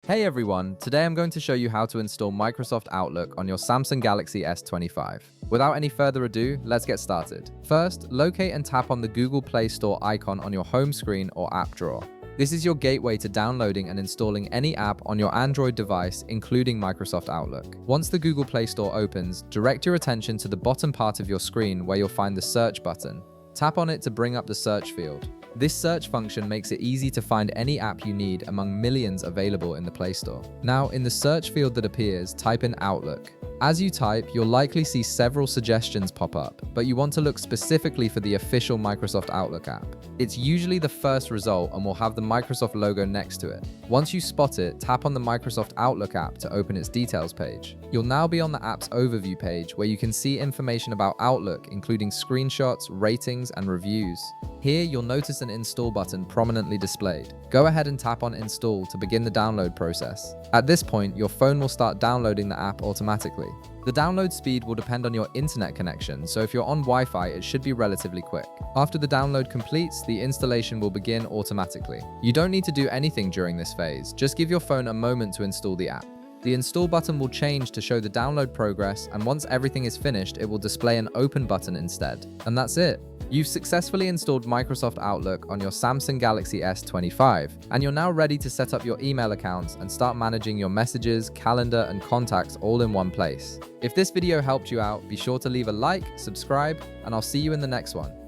Hey everyone, today I'm going to show you how to install Microsoft Outlook on your Samsung Galaxy S25. Without any further ado, let's get started. First, locate and tap on the Google Play Store icon on your home screen or app drawer. This is your gateway to downloading and installing any app on your Android device, including Microsoft Outlook. Once the Google Play Store opens, direct your attention to the bottom part of your screen where you'll find the search button. Tap on it to bring up the search field. This search function makes it easy to find any app you need among millions available in the Play Store. Now, in the search field that appears, type in Outlook. As you type, you'll likely see several suggestions pop up, but you want to look specifically for the official Microsoft Outlook app. It's usually the first result and will have the Microsoft logo next to it. Once you spot it, tap on the Microsoft Outlook app to open its details page. You'll now be on the app's overview page where you can see information about Outlook, including screenshots, ratings, and reviews. Here, you'll notice an install button prominently displayed. Go ahead and tap on Install to begin the download process. At this point, your phone will start downloading the app automatically. The download speed will depend on your internet connection, so if you're on Wi-Fi, it should be relatively quick. After the download completes, the installation will begin automatically. You don't need to do anything during this phase, just give your phone a moment to install the app. The install button will change to show the download progress, and once everything is finished, it will display an open button instead. And that's it. You've successfully installed Microsoft Outlook on your Samsung Galaxy S25, and you're now ready to set up your email accounts and start managing your messages, calendar, and contacts all in one place. If this video helped you out, be sure to leave a like, subscribe, and I'll see you in the next one.